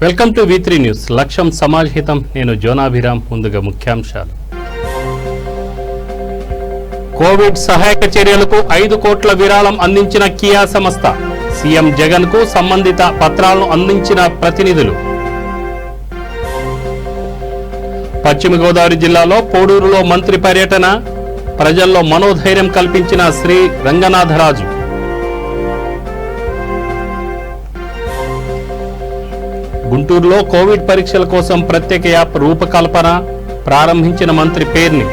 Welcome to V3 news. లక్ష్యం సమాజ్ హితం. నేను జోనాభిరామ్. ముందుగా ముఖ్యాంశాలు. కోవిడ్ సహాయక చర్యలకు 5 కోట్ల విరాళం అందించిన కియా సంస్థ. సీఎం జగన్ కు సంబంధిత పత్రాలను అందించిన ప్రతినిధులు. పశ్చిమ గోదావరి జిల్లాలో పోడూరులో మంత్రి పర్యటన. ప్రజల్లో మనోధైర్యం కల్పించిన శ్రీ రంగనాథరాజు. గుంటూరులో కోవిడ్ పరీక్షల కోసం ప్రత్యేక యాప్ రూపకల్పన ప్రారంభించిన మంత్రి పేర్ని.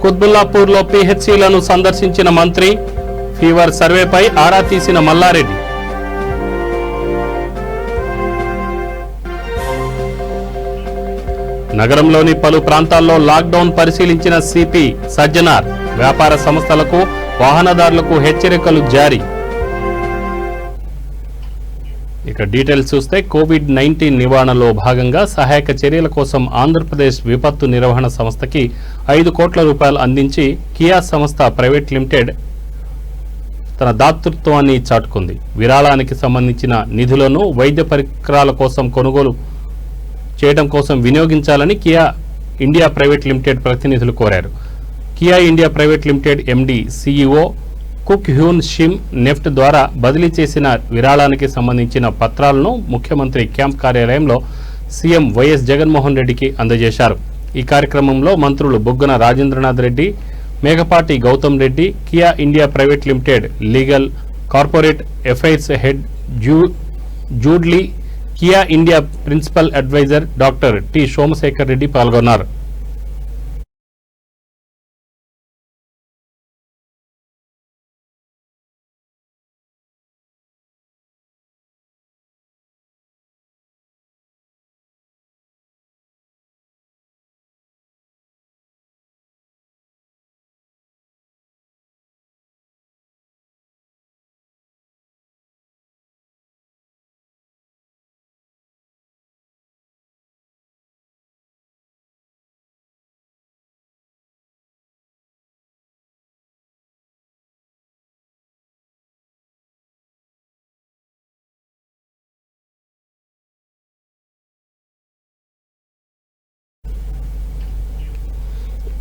కుత్బుల్లాపూర్లో పిహెచ్సిలను సందర్శించిన మంత్రి. ఫీవర్ సర్వేపై ఆరా తీసిన మల్లారెడ్డి. నగరంలోని పలు ప్రాంతాల్లో లాక్డౌన్ పరిశీలించిన సిపి సజ్జనార్. వ్యాపార సంస్థలకు వాహనదారులకు హెచ్చరికలు జారీ. ఇక డీటెయిల్స్ చూస్తే కోవిడ్-19 నివారణలో భాగంగా సహాయక చర్యల కోసం ఆంధ్రప్రదేశ్ విపత్తు నిర్వహణ సంస్థకి 5 కోట్ల రూపాయలు అందించి కియా సంస్థ ప్రైవేట్ లిమిటెడ్ తన దాతృత్వాన్ని చాటుకుంది. విరాళానికి సంబంధించిన నిధులను వైద్య పరికరాల కోసం కొనుగోలు చేయడం కోసం వినియోగించాలని కియా ఇండియా ప్రైవేట్ లిమిటెడ్ ప్రతినిధులు కోరారు. Kia India private limited MD CEO Kook Hyun Shim NEFT ద్వారా బదిలీ చేసిన విరాళానికి సంబంధించిన పత్రాలను ముఖ్యమంత్రి క్యాంప్ కార్యాలయంలో సీఎం వైఎస్ జగన్మోహన్ రెడ్డికి అందజేశారు. ఈ కార్యక్రమంలో మంత్రులు Buggana Rajendranath Reddy, Mekapati Goutham Reddy, Kia India private limited legal corporate affairs head జూడ్లీ, Kia India principal adviser doctor T Somasekhar Reddy పాల్గొన్నారు.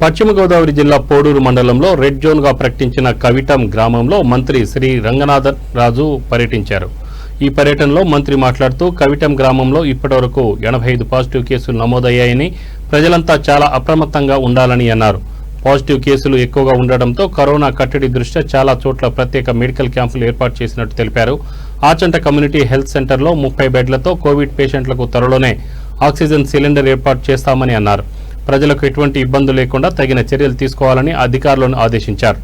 పశ్చిమ గోదావరి జిల్లా పోడూరు మండలంలో రెడ్ జోన్ గా ప్రకటించిన కవిటం గ్రామంలో మంత్రి శ్రీ రంగనాథరాజు పర్యటించారు. ఈ పర్యటనలో మంత్రి మాట్లాడుతూ కవిటం గ్రామంలో ఇప్పటివరకు 85 పాజిటివ్ కేసులు నమోదయ్యాయని, ప్రజలంతా చాలా అప్రమత్తంగా ఉండాలని అన్నారు. పాజిటివ్ కేసులు ఎక్కువగా ఉండడంతో కరోనా కట్టడి దృష్ట్యా చాలా చోట్ల ప్రత్యేక మెడికల్ క్యాంపులు ఏర్పాటు చేసినట్టు తెలిపారు. ఆచంట కమ్యూనిటీ హెల్త్ సెంటర్లో 30 బెడ్లతో కోవిడ్ పేషెంట్లకు త్వరలోనే ఆక్సిజన్ సిలిండర్ ఏర్పాటు చేస్తామని అన్నారు. ప్రజలకు ఎటువంటి ఇబ్బందులు లేకుండా తగిన చర్యలు తీసుకోవాలని అధికారులను ఆదేశించారు.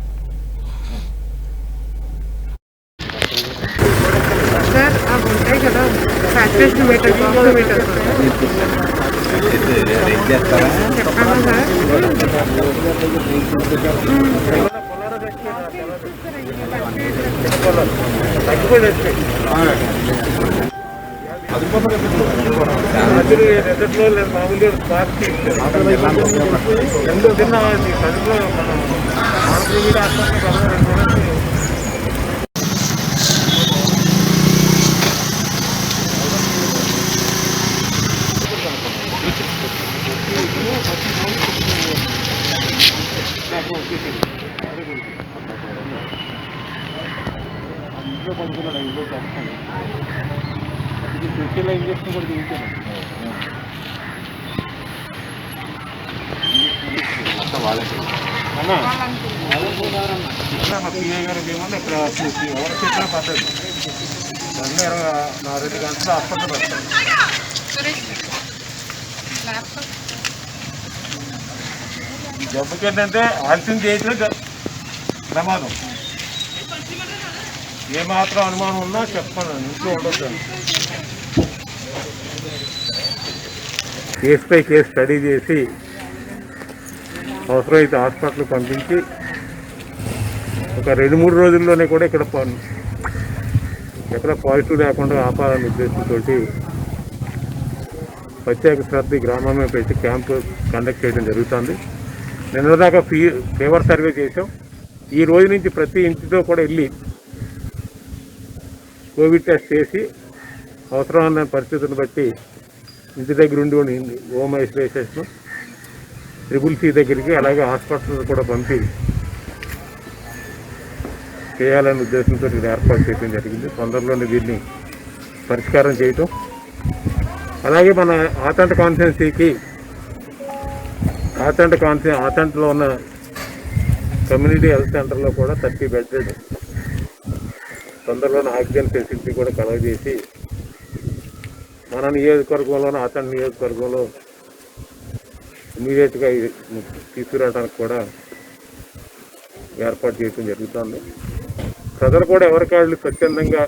ఇంజక్షన్ కూడా తీయించాను. మా పిఏ గారు ఏమన్నా ఇక్కడ ఎవరు చెప్పినా పద్ధతి 2 గంటలు హాస్పిటల్ పెడతాను. ఈ జబ్బుకి ఏంటంటే ఆలస్యం చేయట్లేదు ప్రమాదం. ఏమాత్రం అనుమానం ఉన్నా చెప్పండి, ఇంట్లో ఉండొద్దు. కేసు పై కేసు స్టడీ చేసి అవసరమైతే హాస్పిటల్కి పంపించి ఒక 2-3 రోజుల్లోనే కూడా ఇక్కడ ఎక్కడ పాజిటివ్ లేకుండా ఆపాలనే ఉద్దేశంతో ప్రత్యేక శ్రద్ధ గ్రామమే పెట్టి క్యాంపు కండక్ట్ చేయడం జరుగుతుంది. నిన్నదాకా ఫీవర్ సర్వే చేసాం. ఈ రోజు నుంచి ప్రతి ఇంటితో కూడా వెళ్ళి కోవిడ్ టెస్ట్ చేసి అవసరమైన పరిస్థితులను బట్టి ఇంటి దగ్గర ఉండి హోమ్ ఐసోలేషన్ CCC దగ్గరికి అలాగే హాస్పిటల్ కూడా పంపి చేయాలనే ఉద్దేశంతో ఇది ఏర్పాటు చేయడం జరిగింది. తొందరలోనే దీన్ని పరిష్కారం చేయటం, అలాగే మన ఆతంట కాన్స్టిట్యున్సీకి ఆతంటలో ఉన్న కమ్యూనిటీ హెల్త్ సెంటర్లో కూడా 30 బెడ్డెడ్ తొందరలోనే ఆక్సిజన్ ఫెసిలిటీ కూడా కలగజేసి మన నియోజకవర్గంలోనే ఆతంట నియోజకవర్గంలో ఇమీడియట్గా తీసుకురావడానికి కూడా ఏర్పాటు చేయడం జరుగుతుంది. ప్రజలు కూడా ఎవరికాళ్ళు స్వచ్ఛందంగా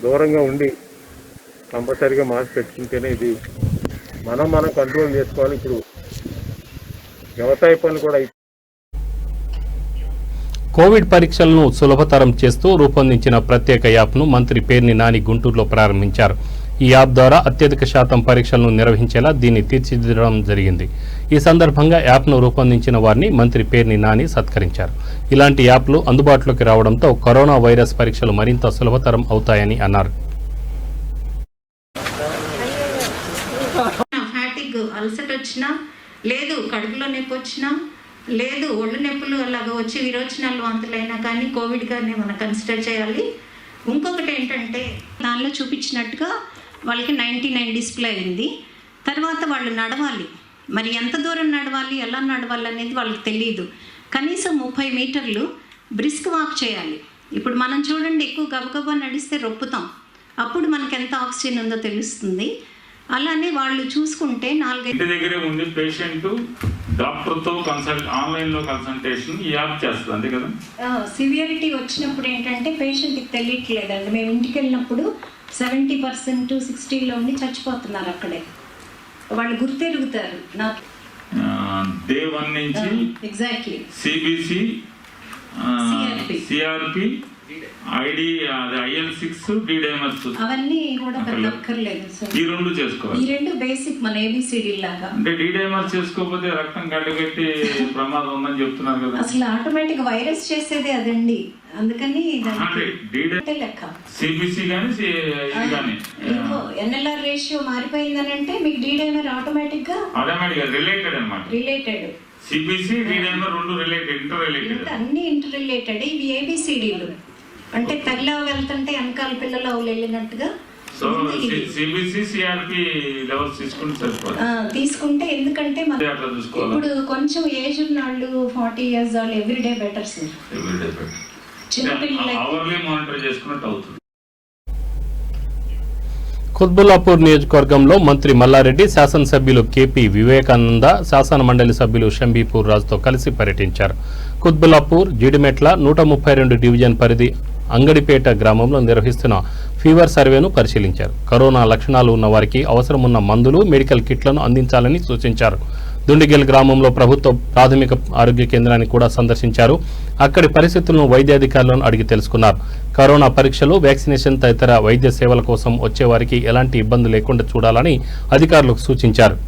దూరంగా ఉండి కంపల్సరీగా మాస్క్ పెట్టుకుంటేనే ఇది మనం కంట్రోల్ చేసుకోవాలి. ఇప్పుడు వ్యవసాయ పనులు కూడా కోవిడ్ పరీక్షలను సులభతరం చేస్తూ రూపొందించిన ప్రత్యేక యాప్ను మంత్రి పేర్ని నాని గుంటూరులో ప్రారంభించారు. ఈ యాప్ ద్వారా అత్యధిక శాతం పరీక్షలను నిర్వహించేలా దీన్ని తీర్చిదిద్దడం జరిగింది. ఈ సందర్భంగా యాప్ను రూపొందించిన వారిని మంత్రి పేర్ని నాని సత్కరించారు. ఇలాంటి యాప్లు అందుబాటులోకి రావడంతో కరోనా వైరస్ పరీక్షలు మరింత సులభతరం అవుతాయని అన్నారు. అలసట వచ్చినా లేదు, కడుపులో నొప్పి వచ్చినా లేదు, ఒళ్ళు నొప్పులు అలాగా వచ్చి విరోచనాలు వాంతులైనా కానీ కోవిడ్గానే మనం కన్సిడర్ చేయాలి. ఇంకొకటి ఏంటంటే దానిలో చూపించినట్టుగా వాళ్ళకి 99 డిస్ప్లే అయింది. తర్వాత వాళ్ళు నడవాలి, మరి ఎంత దూరం నడవాలి, ఎలా నడవాలి అనేది వాళ్ళకి తెలియదు. కనీసం 30 మీటర్లు బ్రిస్క్ వాక్ చేయాలి. ఇప్పుడు మనం చూడండి, ఎక్కువ గబగబా నడిస్తే రొప్పుతాం, అప్పుడు మనకి ఎంత ఆక్సిజన్ ఉందో తెలుస్తుంది. అలానే వాళ్ళు చూసుకుంటే 4 ఇంటి దగ్గరే ఉండి పేషెంట్ డాక్టర్తో ఆన్లైన్లో కన్సల్టేషన్ ఈ యాప్ చేస్తుంది, అంతే కదా. సివియరిటీ వచ్చినప్పుడు ఏంటంటే పేషెంట్కి తెలియట్లేదండి. మేము ఇంటికి వెళ్ళినప్పుడు 70% 60లో ఉండి చచ్చిపోతున్నారు అక్కడే. వాళ్ళు గుర్తెరుగుతారు నాకు. డే 1 నుంచి exactly CBC, CRP, ID, IL6, D-డైమర్స్ అవన్నీ కూడా పెద్ద అక్కర్లేదు. ఈ రెండు చేసుకోవాలి. ఈ రెండు బేసిక్ మన ABCD లాగా. అంటే D-డైమర్స్ చేసుకోకపోతే రక్తం గడ్డగట్టి ప్రమాదం ఉందని చెప్తున్నారు కదా. అసలు ఆటోమేటిక్ వైరస్ చేసేది అదండి, అందుకని లెక్క. CBC కానీ ఇది కానీ NLR రేషియో మారిపోయిందని అంటే మీకు D-డైమర్ ఆటోమేటిక్ గా రిలేటెడ్ అన్నమాట. రిలేటెడ్ CBC, D-డైమర్ రెండు ఇంటర్ రిలేటెడ్, అన్ని ఇంటర్ రిలేటెడ్. ఇవి ABCDలు అంటే తగిలా వెళ్తుంటే వెనకాల పిల్లలు వెళ్ళినట్టుగా. సో CBC, CRP లెవెల్స్ తీసుకుంటే ఎందుకంటే ఇప్పుడు కొంచెం ఏజ్ ఉన్న వాళ్ళు 40 years వాళ్ళు everyday better sir. Hourly monitor చేసుకున్నట్టు అవుతుంది. కుత్బుల్లాపూర్ నియోజకవర్గంలో మంత్రి మల్లారెడ్డి, శాసనసభ్యులు KP వివేకానంద, శాసన మండలి సభ్యులు షంబీపూర్ రాజుతో కలిసి పర్యటించారు. కుత్బుల్లాపూర్, జీడిమెట్ల 132 డివిజన్ పరిధి అంగడిపేట గ్రామంలో నిర్వహిస్తున్న ఫీవర్ సర్వేను పరిశీలించారు. కరోనా లక్షణాలు ఉన్న వారికి అవసరమున్న మందులు, మెడికల్ కిట్లను అందించాలని సూచించారు. దుండిగల్ గ్రామంలో ప్రభుత్వ ప్రాథమిక ఆరోగ్య కేంద్రాన్ని కూడా సందర్శించారు. అక్కడి పరిస్థితులను వైద్యాధికారులను అడిగి తెలుసుకున్నారు. కరోనా పరీక్షలు, వ్యాక్సినేషన్ తదితర వైద్య సేవల కోసం వచ్చేవారికి ఎలాంటి ఇబ్బంది లేకుండా చూడాలని అధికారులకు సూచించారు.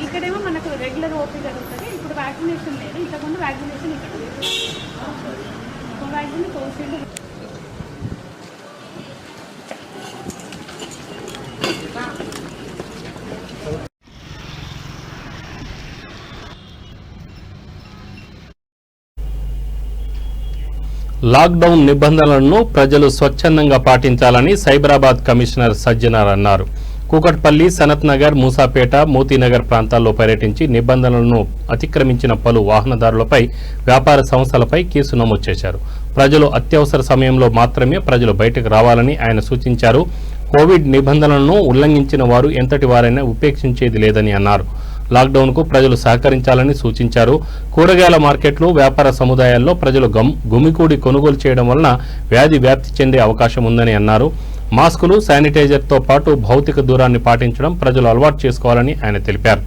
ఇక్కడేమో మనకు రెగ్యులర్ ఓపీ జరుగుతుంది. ఇప్పుడు వ్యాక్సినేషన్ లేదు, ఇంతకుముందు వ్యాక్సినేషన్ ఇక్కడ కోవాక్సిన్, కోవిషీల్డ్. లాక్డౌన్ నిబంధనలను ప్రజలు స్వచ్ఛందంగా పాటించాలని సైబరాబాద్ కమిషనర్ సజ్జనార్ అన్నారు. కూకట్పల్లి, సనత్ నగర్, మూసాపేట, మోతీనగర్ ప్రాంతాల్లో పర్యటించి నిబంధనలను అతిక్రమించిన పలు వాహనదారులపై, వ్యాపార సంస్థలపై కేసు నమోదు చేశారు. ప్రజలు అత్యవసర సమయంలో మాత్రమే ప్రజలు బయటకు రావాలని ఆయన సూచించారు. కోవిడ్ నిబంధనలను ఉల్లంఘించిన వారు ఎంతటి వారైనా ఉపేక్షించేది లేదని అన్నారు. లాక్డౌన్కు ప్రజలు సహకరించాలని సూచించారు. కూరగాయల మార్కెట్లు, వ్యాపార సముదాయాల్లో ప్రజలు గుమికూడి కొనుగోలు చేయడం వలన వ్యాధి వ్యాప్తి చెందే అవకాశం ఉందని అన్నారు. మాస్కులు, శానిటైజర్తో పాటు భౌతిక దూరాన్ని పాటించడం ప్రజలు అలవాటు చేసుకోవాలని ఆయన తెలిపారు.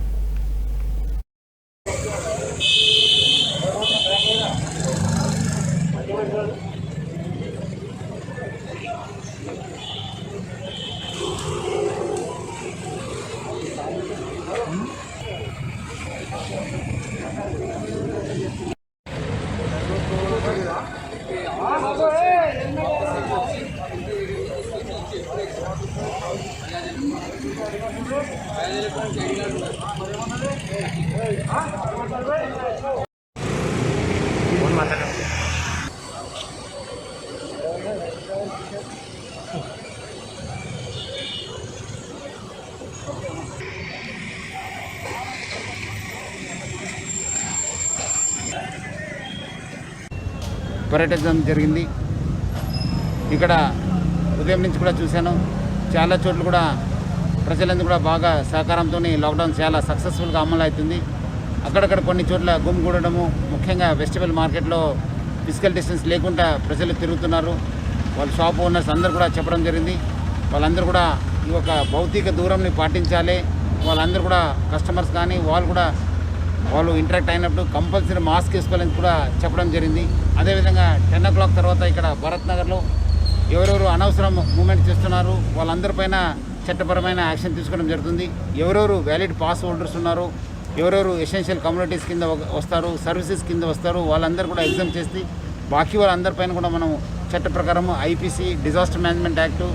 పర్యటించడం జరిగింది. ఇక్కడ ఉదయం నుంచి కూడా చూశాను. చాలా చోట్ల కూడా ప్రజలందరూ కూడా బాగా సహకారంతో లాక్డౌన్ చాలా సక్సెస్ఫుల్గా అమలు అవుతుంది. అక్కడక్కడ కొన్ని చోట్ల గుమిగూడడము, ముఖ్యంగా వెజిటబుల్ మార్కెట్లో ఫిజికల్ డిస్టెన్స్ లేకుండా ప్రజలు తిరుగుతున్నారు. వాళ్ళ షాప్ ఓనర్స్ అందరూ కూడా చెప్పడం జరిగింది. వాళ్ళందరూ కూడా ఈ యొక్క భౌతిక దూరంని పాటించాలి. వాళ్ళందరూ కూడా కస్టమర్స్ కానీ వాళ్ళు ఇంటరాక్ట్ అయినప్పుడు కంపల్సరీ మాస్క్ వేసుకోవాలని కూడా చెప్పడం జరిగింది. అదేవిధంగా 10 o'clock తర్వాత ఇక్కడ భరత్ నగర్లో ఎవరెవరు అనవసరం మూమెంట్ చేస్తున్నారు వాళ్ళందరిపైన చట్టపరమైన యాక్షన్ తీసుకోవడం జరుగుతుంది. ఎవరెవరు వ్యాలిడ్ పాస్ హోల్డర్స్ ఉన్నారు, ఎవరెవరు ఎసెన్షియల్ కమ్యూనిటీస్ కింద వస్తారు, సర్వీసెస్ కింద వస్తారు, వాళ్ళందరూ కూడా ఎగ్జామ్ చేసి బాకీ వాళ్ళందరిపైన కూడా మనం చట్ట ప్రకారం ఐపీసీ, డిజాస్టర్ మేనేజ్మెంట్ యాక్టు,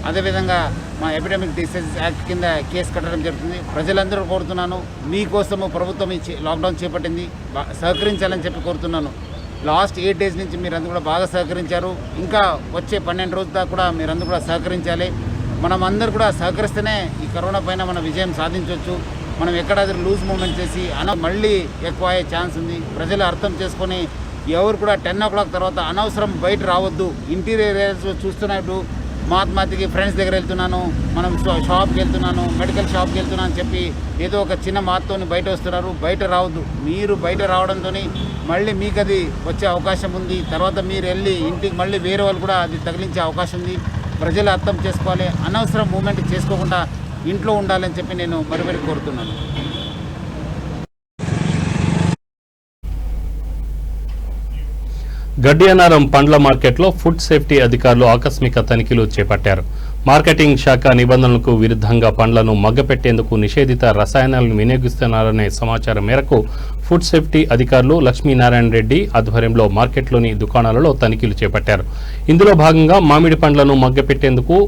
అదేవిధంగా మా ఎపిడమిక్ డిసీజెస్ యాక్ట్ కింద కేసు కట్టడం జరుగుతుంది. ప్రజలందరూ కోరుతున్నాను, మీకోసము ప్రభుత్వం ఈ లాక్డౌన్ చేపట్టింది, సహకరించాలని చెప్పి కోరుతున్నాను. లాస్ట్ 8 days నుంచి మీరందరూ కూడా బాగా సహకరించారు. ఇంకా వచ్చే 12 రోజుల దాకా కూడా మీరందరూ కూడా సహకరించాలి. మనం అందరూ కూడా సహకరిస్తేనే ఈ కరోనా పైన మనం విజయం సాధించవచ్చు. మనం ఎక్కడాది లూజ్ మూమెంట్ చేసి మళ్ళీ ఎక్కువ అయ్యే ఛాన్స్ ఉంది. ప్రజలు అర్థం చేసుకొని ఎవరు కూడా 10 o'clock తర్వాత అనవసరం బయట రావద్దు. ఇంటీరియర్ ఏరియాస్ చూస్తున్నప్పుడు మహాత్మాతికి ఫ్రెండ్స్ దగ్గర వెళ్తున్నాను, మనం షాప్కి వెళ్తున్నాను, మెడికల్ షాప్కి వెళ్తున్నాను అని చెప్పి ఏదో ఒక చిన్న మాతతో బయట వస్తున్నారు. బయట రావద్దు. మీరు బయట రావడంతో మళ్ళీ మీకు అది వచ్చే అవకాశం ఉంది. తర్వాత మీరు వెళ్ళి ఇంటికి మళ్ళీ వేరే వాళ్ళు కూడా అది తగిలించే అవకాశం ఉంది. ప్రజలు అర్థం చేసుకోవాలి. అనవసరం మూమెంట్ చేసుకోకుండా ఇంట్లో ఉండాలని చెప్పి నేను మరీ కోరుతున్నాను. గడ్డియనారం పండ్ల మార్కెట్లో ఫుడ్ సేఫ్టీ అధికారులు ఆకస్మిక తనిఖీలు చేపట్టారు. మార్కెటింగ్ శాఖ నిబంధనలకు విరుద్ధంగా పండ్లను మగ్గపెట్టేందుకు నిషేధిత రసాయనాలను వినియోగిస్తున్నారనే సమాచారం మేరకు ఫుడ్ సేఫ్టీ అధికారులు లక్ష్మీనారాయణ రెడ్డి ఆధ్వర్యంలో మార్కెట్లోని దుకాణాలలో తనిఖీలు చేపట్టారు. ఇందులో భాగంగా మామిడి పండ్లను మగ్గపెట్టేందుకు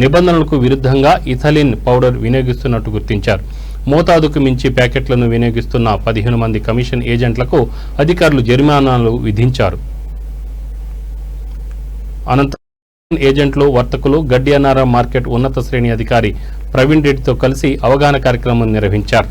నిబంధనలకు విరుద్ధంగా ఇథలిన్ పౌడర్ వినియోగిస్తున్నట్టు గుర్తించారు. మోతాదుకు మించి ప్యాకెట్లను వినియోగిస్తున్న 15 మంది కమిషన్ ఏజెంట్లకు అధికారులు జరిమానాలు విధించారు. అనంతరం ఏజెంట్లు, వర్తకులు గడ్డియనారం మార్కెట్ ఉన్నత శ్రేణి అధికారి ప్రవీణ్ రెడ్డితో కలిసి అవగాహన కార్యక్రమం నిర్వహించారు.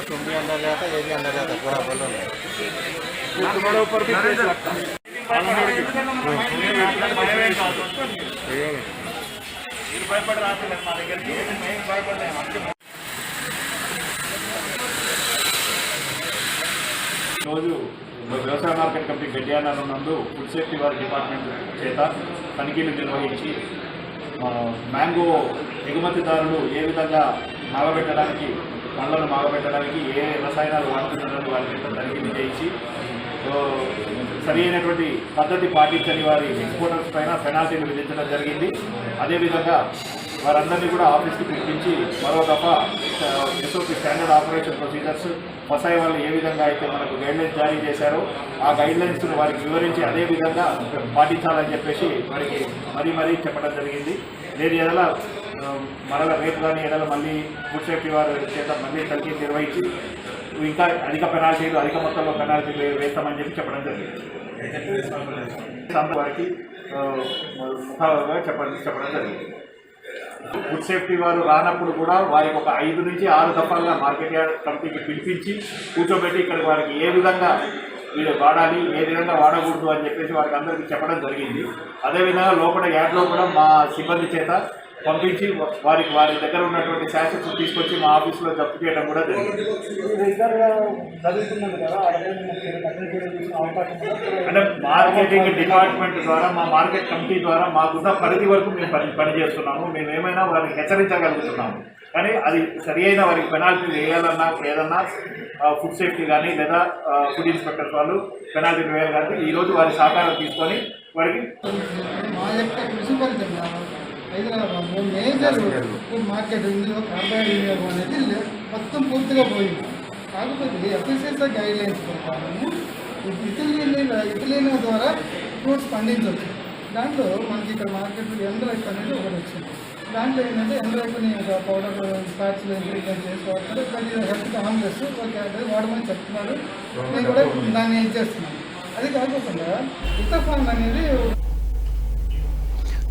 तुम भी अंदर जाता, ये भी अंदर जाता, पूरा बोलो तुम्हारे ऊपर भी केस लगता है। రోజు వ్యవసాయ మార్కెట్ కమిటీ గడ్డియానారం నందు ఫుడ్ సేఫ్టీ వారి డిపార్ట్మెంట్ చేత తనిఖీలు నిర్వహించి మ్యాంగో ఎగుమతిదారులు ఏ విధంగా మాగబెట్టడానికి, పండ్లను మాగబెట్టడానికి ఏ రసాయనాలు వాడుతున్నారని వారి చేత తనిఖీలు చేయించి సరి అయినటువంటి పద్ధతి పాటించని వారి ఎక్స్పోర్టర్స్ పైన పెనాల్టీలు విధించడం జరిగింది. అదేవిధంగా వారందరినీ కూడా ఆఫీస్కి పిలిపించి మరో దఫా ఎస్ఓపి స్టాండర్డ్ ఆపరేషన్ ప్రొసీజర్స్ ఫసాయి వాళ్ళు ఏ విధంగా అయితే మనకు గైడ్లైన్స్ జారీ చేశారో ఆ గైడ్లైన్స్ను వారికి వివరించి అదే విధంగా పాటించాలని చెప్పేసి వారికి మరీ చెప్పడం జరిగింది. లేని ఎడల మరల రేపు కానీ ఎడల మళ్ళీ ఫుడ్ సేఫ్టీ వారి చేత మళ్ళీ తనిఖీ నిర్వహించి ఇంకా అధిక పెనాల్టీలు అధిక మొత్తంలో పెనాల్టీలు వేస్తామని చెప్పడం జరిగింది. వారికి ముఖాలుగా చెప్పడం జరిగింది. ఫుడ్ సేఫ్టీ వారు రానప్పుడు కూడా వారికి ఒక 5 నుంచి 6 దఫాలుగా మార్కెట్ యార్డ్ కమిటీకి పిలిపించి కూర్చోబెట్టి ఇక్కడ వారికి ఏ విధంగా వీళ్ళు వాడాలి, ఏ విధంగా వాడకూడదు అని చెప్పేసి వారికి అందరికీ చెప్పడం జరిగింది. అదేవిధంగా లోపల యార్డ్లో కూడా మా సిబ్బంది చేత పంపించి వారి దగ్గర ఉన్నటువంటి శాసెస్ తీసుకొచ్చి మా ఆఫీసులో జప్తు చేయడం కూడా జరిగింది. అంటే మార్కెటింగ్ డిపార్ట్మెంట్ ద్వారా మా మార్కెట్ కమిటీ ద్వారా మాకున్న పరిధి వరకు మేము పనిచేస్తున్నాము. మేము ఏమైనా వారిని హెచ్చరించగలుగుతున్నాము. కానీ అది సరి అయిన వారికి పెనాల్టీలు వేయాలన్నా ఏదన్నా ఫుడ్ సేఫ్టీ కానీ లేదా ఫుడ్ ఇన్స్పెక్టర్స్ వాళ్ళు పెనాల్టీలు వేయాలి. కానీ ఈరోజు వారి సహకారం తీసుకొని వారికి హైదరాబాద్లో మేజర్ మార్కెట్ ఇందులో కార్బైడ్ వినియోగం అనేది మొత్తం పూర్తిగా పోయింది. కాకపోతే ఎఫ్ఎస్ఎస్ గైడ్ లైన్స్ ప్రకారము ఇథిలీన్ ద్వారా ఫ్రూట్స్ పండించవచ్చు. దాంట్లో మనకి ఇక్కడ మార్కెట్లో ఎండ్రైప్ అనేది ఒకటి వచ్చింది. దాంట్లో ఏంటంటే ఎండ్రైప్ని ఒక పౌడర్ స్పాట్స్లో ఇంగ్రీడియంట్ చేసి వాడతారు. అది హెల్త్కి హార్మ్లెస్ ఓకే అంటే వాడమని చెప్తున్నారు. నేను కూడా దాన్ని ఇచ్చేస్తున్నాను. అది కాకుండా ఇథఫాన్ అనేది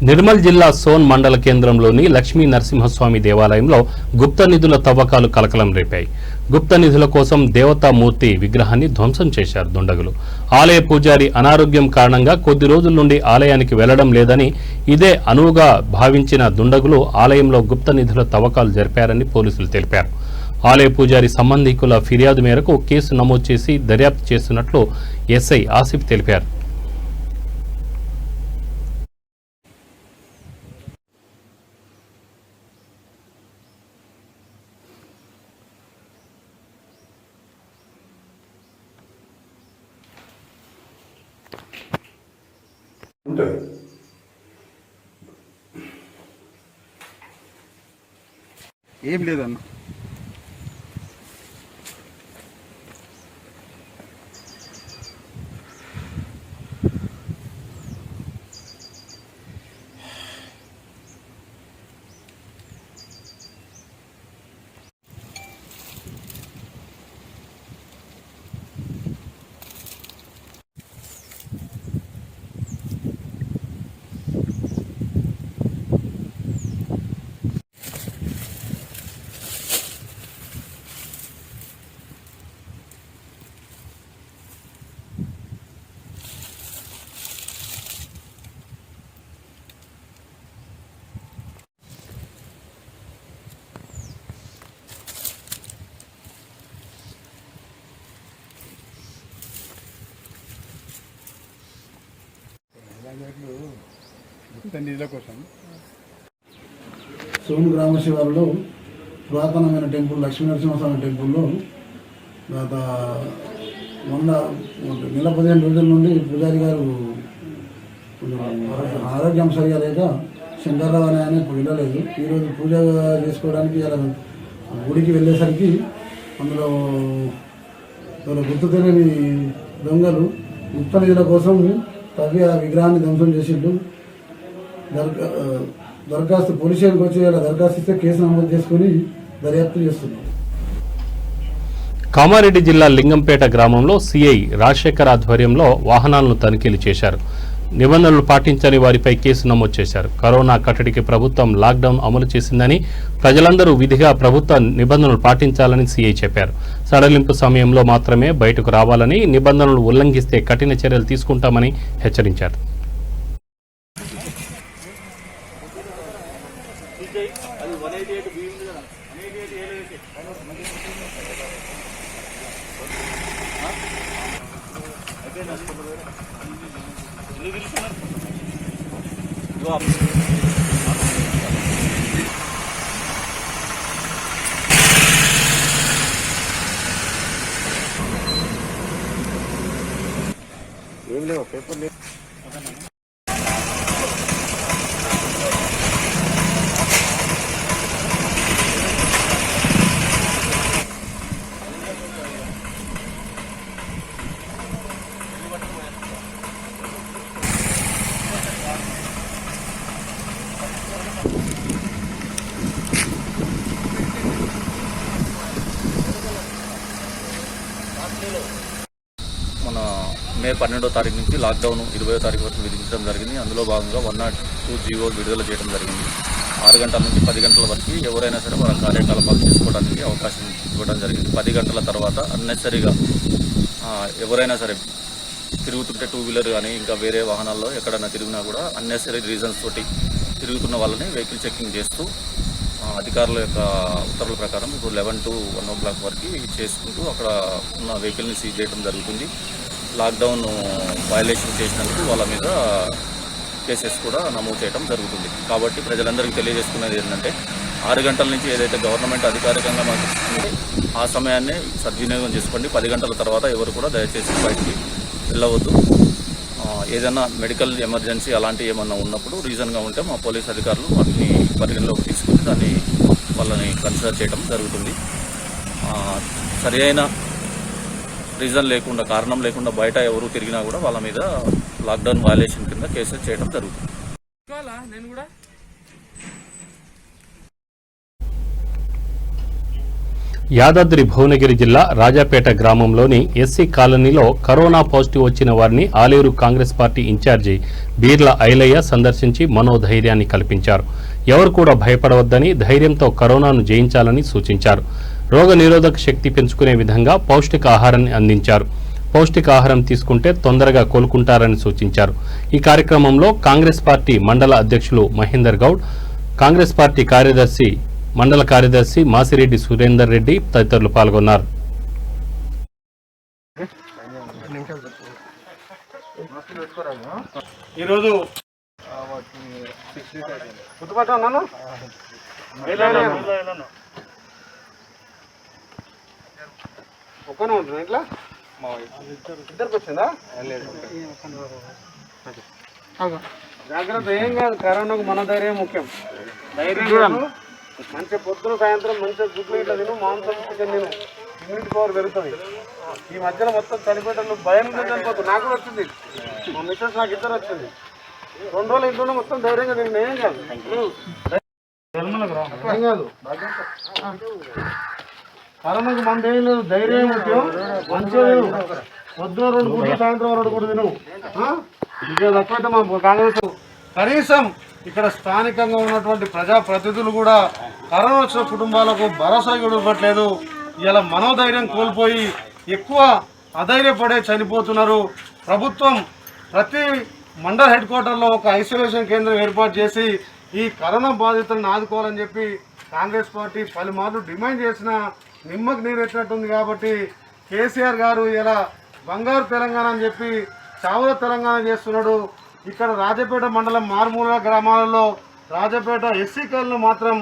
నిర్మల్ జిల్లా సోన్ మండల కేంద్రంలోని లక్ష్మీ నరసింహస్వామి దేవాలయంలో గుప్త నిధుల తవ్వకాలు కలకలం రేపాయి. గుప్త నిధుల కోసం దేవతామూర్తి విగ్రహాన్ని ధ్వంసం చేశారు దుండగులు. ఆలయ పూజారి అనారోగ్యం కారణంగా కొద్ది రోజుల నుండి ఆలయానికి వెళ్లడం లేదని ఇదే అనువుగా భావించిన దుండగులు ఆలయంలో గుప్త నిధుల తవ్వకాలు జరిపారని పోలీసులు తెలిపారు. ఆలయ పూజారి సంబంధికుల ఫిర్యాదు మేరకు కేసు నమోదు చేసి దర్యాప్తు చేస్తున్నట్లు ఎస్ఐ ఆసిఫ్ తెలిపారు. ఏం లేదన్న నిధుల కోసం సోను గ్రామ శివారులో పురాతనమైన టెంపుల్ లక్ష్మీ నరసింహస్వామి టెంపుల్లో గత 15 రోజుల నుండి పూజారి గారు ఆరోగ్యం సరిగా లేక శంకర్రావు అనే ఆయన ఇప్పుడు వెళ్ళలేదు. ఈరోజు పూజ చేసుకోవడానికి ఇలా గుడికి వెళ్ళేసరికి అందులో గుర్తు తెలియని దొంగలు గుప్త నిధుల కోసం తవ్వి ఆ విగ్రహాన్ని ధ్వంసం చేసిండు. దరఖాస్తు పోలీస్ స్టేషన్కి వచ్చి దరఖాస్తు ఇస్తే కేసు నమోదు చేసుకుని దర్యాప్తు చేస్తున్నాం. కామారెడ్డి జిల్లా లింగంపేట గ్రామంలో సిఐ రాజశేఖర్ ఆధ్వర్యంలో వాహనాలను తనిఖీలు చేశారు. నిబంధనలు పాటించని వారిపై కేసు నమోదు చేశారు. కరోనా కట్టడికి ప్రభుత్వం లాక్డౌన్ అమలు చేసిందని, ప్రజలందరూ విధిగా ప్రభుత్వ నిబంధనలు పాటించాలని సీఐ చెప్పారు. సడలింపు సమయంలో మాత్రమే బయటకు రావాలని, నిబంధనలు ఉల్లంఘిస్తే కఠిన చర్యలు తీసుకుంటామని హెచ్చరించారు. ఏం లేవు పేపర్ లేవు. మన మే 12వ తారీఖు నుంచి లాక్డౌన్ 20వ తారీఖు వరకు విధించడం జరిగింది. అందులో భాగంగా 102 జీవో విడుదల చేయడం జరిగింది. 6 గంటల నుంచి 10 గంటల వరకు ఎవరైనా సరే వాళ్ళ కార్యకలాపాలు చేసుకోవడానికి అవకాశం ఇవ్వడం జరిగింది. 10 గంటల తర్వాత అన్నెసరీగా ఎవరైనా సరే తిరుగుతుంటే టూ వీలర్ కానీ ఇంకా వేరే వాహనాల్లో ఎక్కడైనా తిరిగినా కూడా అన్నెసరీ రీజన్స్ తోటి తిరుగుతున్న వాళ్ళని వెహికల్ చెకింగ్ చేస్తూ అధికారుల యొక్క ఉత్తర్వుల ప్రకారం ఇప్పుడు 11 to 1 o'clock వరకు చేసుకుంటూ అక్కడ ఉన్న వెహికల్ని సీజ్ చేయడం జరుగుతుంది. లాక్డౌన్ వయలేషన్ చేసినందుకు వాళ్ళ మీద కేసెస్ కూడా నమోదు చేయడం జరుగుతుంది. కాబట్టి ప్రజలందరికీ తెలియజేసుకునేది ఏంటంటే 6 గంటల నుంచి ఏదైతే గవర్నమెంట్ అధికారికంగా మాకు ఇస్తుందో ఆ సమయాన్ని సద్వినియోగం చేసుకోండి. 10 గంటల తర్వాత ఎవరు కూడా దయచేసి బయటికి వెళ్ళవద్దు. ఏదైనా మెడికల్ ఎమర్జెన్సీ అలాంటివి ఏమన్నా ఉన్నప్పుడు రీజన్గా ఉంటే మా పోలీస్ అధికారులు వాటిని పరిగణలోకి తీసుకుని దాన్ని వాళ్ళని కన్సిడర్ చేయడం జరుగుతుంది. సరి అయిన రీజన్ లేకుండా కారణం లేకుండా బయట ఎవరు తిరిగినా కూడా వాళ్ళ మీద లాక్డౌన్ వయలేషన్ కింద కేసెస్ చేయడం జరుగుతుంది. యాదాద్రి భువనగిరి జిల్లా రాజాపేట గ్రామంలోని ఎస్సీ కాలనీలో కరోనా పాజిటివ్ వచ్చిన వారిని ఆలేరు కాంగ్రెస్ పార్టీ ఇన్ఛార్జి బీర్ల ఐలయ్య సందర్శించి మనోధైర్యాన్ని కల్పించారు. ఎవరు కూడా భయపడవద్దని, ధైర్యంతో కరోనాను జయించాలని సూచించారు. రోగ నిరోధక శక్తి పెంచుకునే విధంగా పౌష్టికాహారాన్ని అందించారు. పౌష్టికాహారం తీసుకుంటే తొందరగా కోలుకుంటారని సూచించారు. ఈ కార్యక్రమంలో కాంగ్రెస్ పార్టీ మండల అధ్యక్షులు మహేందర్ గౌడ్, కాంగ్రెస్ పార్టీ మండల కార్యదర్శి మాసిరెడ్డి సురేందర్ రెడ్డి తదితరులు పాల్గొన్నారు. ఈరోజు ఒక్కనే ఉంటున్నా ఇట్లా ఇద్దరికి వచ్చిందా? జాగ్రత్త, ఏం కాదు. కరోనాకు మన ధైర్యం ముఖ్యం. ధైర్యం మంచిగా పొద్దున సాయంత్రం మంచిగా గుడ్లు ఇట్లా తిను, మాంసం చికెన్ తిను, ఇమ్యూనిటీ పవర్ పెరుగుతుంది. ఈ మధ్యలో మొత్తం చనిపోయేటప్పుడు భయం చనిపోతుంది. నాకు కూడా వచ్చింది, మా మిస్సెస్ నాకు ఇద్దరు వచ్చింది. 2 రోజులు ఇంట్లో మొత్తం ధైర్యంగా తిండి. ఏం కాదు, ఏం కాదు. కరోనాకు మన ఏం లేదు, ధైర్యం ముఖ్యం. మంచిగా పొద్దున 2 గుడ్లు, సాయంత్రం 2 గుడ్లు తిను. ఇంకా తక్కువైతే మా కాంగ్రెస్ కనీసం ఇక్కడ స్థానికంగా ఉన్నటువంటి ప్రజాప్రతినిధులు కూడా కరోనా వచ్చిన కుటుంబాలకు భరోసా ఇవ్వట్లేదు. ఇలా మనోధైర్యం కోల్పోయి ఎక్కువ అధైర్యపడే చనిపోతున్నారు. ప్రభుత్వం ప్రతి మండల హెడ్ క్వార్టర్లో ఒక ఐసోలేషన్ కేంద్రం ఏర్పాటు చేసి ఈ కరోనా బాధితులను ఆదుకోవాలని చెప్పి కాంగ్రెస్ పార్టీ పలుమార్లు డిమాండ్ చేసిన నిమ్మకు నీరెట్టినట్టుంది. కాబట్టి కేసీఆర్ గారు ఇలా బంగారు తెలంగాణ అని చెప్పి చావుల తెలంగాణ చేస్తున్నాడు. ఇక్కడ రాజపేట మండలం మారుమూల గ్రామాలలో రాజపేట ఎస్సీ కాలనీలో మాత్రం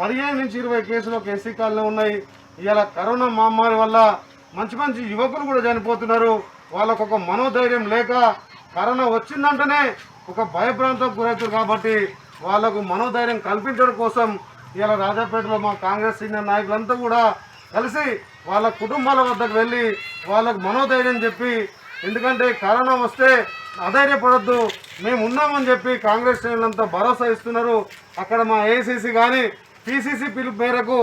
15 నుంచి 20 కేసులు ఒక ఎస్సీ కాలనీలో ఉన్నాయి. ఇలా కరోనా మహమ్మారి వల్ల మంచి మంచి యువకులు కూడా చనిపోతున్నారు. వాళ్ళకు ఒక మనోధైర్యం లేక కరోనా వచ్చిందంటేనే ఒక భయభ్రాంతం గురవుతారు. కాబట్టి వాళ్లకు మనోధైర్యం కల్పించడం కోసం ఇలా రాజపేటలో మా కాంగ్రెస్ సీనియర్ నాయకులంతా కూడా కలిసి వాళ్ళ కుటుంబాల వద్దకు వెళ్ళి వాళ్ళకు మనోధైర్యం చెప్పి, ఎందుకంటే కరోనా వస్తే అధైర్యపడద్దు, మేము ఉన్నామని చెప్పి కాంగ్రెస్ శ్రేణులంతా భరోసా ఇస్తున్నారు. అక్కడ మా ఏసీసీ కానీ పిసిసి పిలుపు మేరకు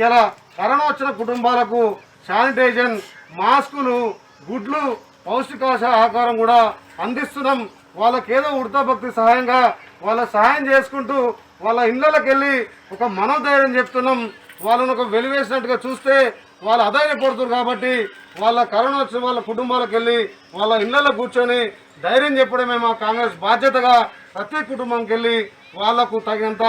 ఇలా కరోనా వచ్చిన కుటుంబాలకు శానిటైజర్, మాస్కులు, గుడ్లు, పౌష్టికాహారం కూడా అందిస్తున్నాం. వాళ్ళకేదో ఉడతాభక్తి సహాయంగా వాళ్ళ సహాయం చేసుకుంటూ వాళ్ళ ఇళ్ళకి వెళ్ళి ఒక మనోధైర్యం చెప్తున్నాం. వాళ్ళను ఒక వెలివేసినట్టుగా చూస్తే వాళ్ళు అధైర్యపడుతున్నారు. కాబట్టి వాళ్ళ కరోనా వచ్చిన వాళ్ళ కుటుంబాలకు వెళ్ళి వాళ్ళ ఇళ్ళలో కూర్చొని ధైర్యం చెప్పడమే మా కాంగ్రెస్ బాధ్యతగా ప్రతి కుటుంబంకి వెళ్ళి వాళ్లకు తగినంత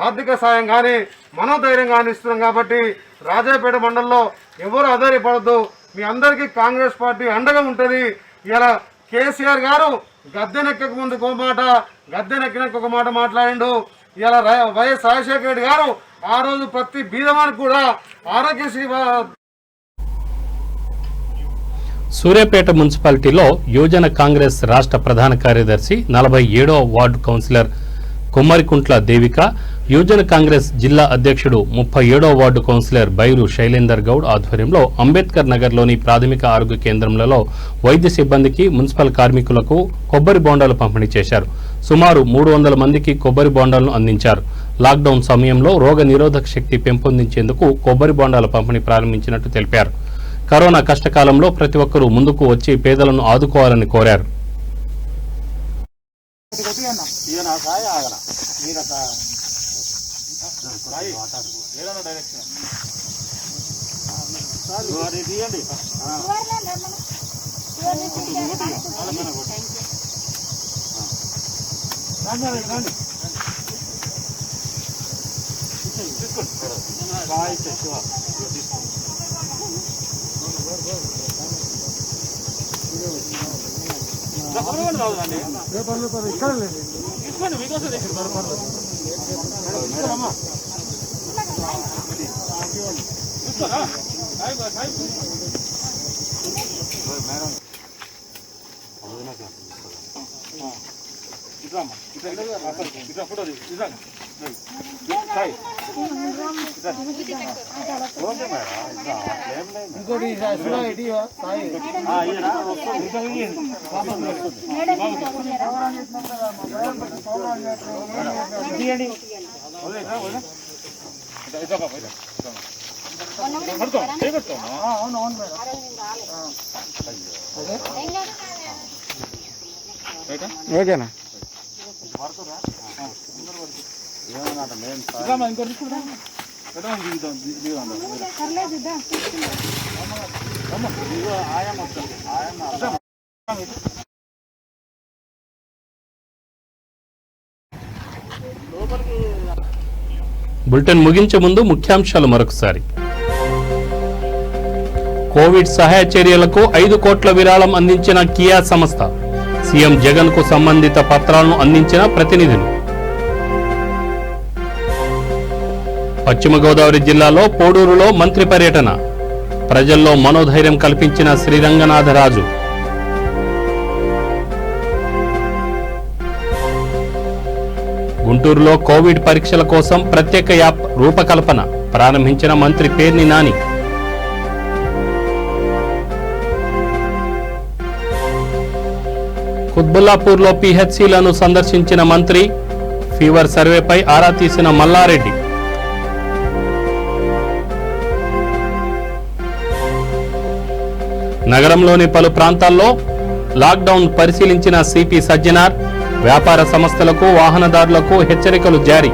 ఆర్థిక సాయం కానీ మనోధైర్యం కానీ ఇస్తున్నాం. కాబట్టి రాజాపేట మండలంలో ఎవరు అధైర్యపడద్దు, మీ అందరికీ కాంగ్రెస్ పార్టీ అండగా ఉంటుంది. ఇలా కేసీఆర్ గారు గద్దెనెక్కక ముందుకు ఒక మాట, గద్దెనెక్కినాక ఒక మాట మాట్లాడిండు. ఇలా వైఎస్ రాజశేఖర రెడ్డి గారు ఆ రోజు ప్రతి బీదవానికి కూడా ఆరోగ్యశ్రీ సూర్యాపేట మున్సిపాలిటీలో యువజన కాంగ్రెస్ రాష్ట్ర ప్రధాన కార్యదర్శి 47వ వార్డు కౌన్సిలర్ కుమ్మరికుంట్ల దేవిక, యువజన కాంగ్రెస్ జిల్లా అధ్యక్షుడు 37వ వార్డు కౌన్సిలర్ బైరు శైలేందర్ గౌడ్ ఆధ్వర్యంలో అంబేద్కర్ నగర్లోని ప్రాథమిక ఆరోగ్య కేంద్రంలో వైద్య సిబ్బందికి, మున్సిపల్ కార్మికులకు కొబ్బరి బోండాలు పంపిణీ చేశారు. సుమారు 300 మందికి కొబ్బరి బోండాలను అందించారు. లాక్డౌన్ సమయంలో రోగ నిరోధక శక్తి పెంపొందించేందుకు కొబ్బరి బోండాల పంపిణీ ప్రారంభించినట్టు తెలిపారు. కరోనా కష్టకాలంలో ప్రతి ఒక్కరూ ముందుకు వచ్చి పేదలను ఆదుకోవాలని కోరారు. ఓకేనా బులెటిన్ ముగించే ముందు ముఖ్యాంశాలు మరొకసారి. కోవిడ్ సహాయ చర్యలకు 5 కోట్ల విరాళం అందించిన కియా సంస్థ. సీఎం జగన్ కు సంబంధిత పత్రాలను అందించిన ప్రతినిధులు. పశ్చిమ గోదావరి జిల్లాలో పోడూరులో మంత్రి పర్యటన. ప్రజల్లో మనోధైర్యం కల్పించిన శ్రీరంగనాథరాజు. గుంటూరులో కోవిడ్ పరీక్షల కోసం ప్రత్యేక యాప్ రూపకల్పన ప్రారంభించిన మంత్రి పేర్ని నాని. కుత్బుల్లాపూర్లో పీహెచ్సీలను సందర్శించిన మంత్రి. ఫీవర్ సర్వేపై ఆరా తీసిన మల్లారెడ్డి. నగరంలోని పలు ప్రాంతాల్లో లాక్డౌన్ పరిశీలించిన సిపి సజ్జనార్. వ్యాపార సంస్థలకు, వాహనదారులకు హెచ్చరికలు జారీ.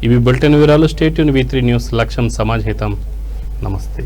ఇవి బులెటిన్ వివరాలు. Stay tune V3 news. లక్ష్యం సమాజ్ హితం. నమస్తే.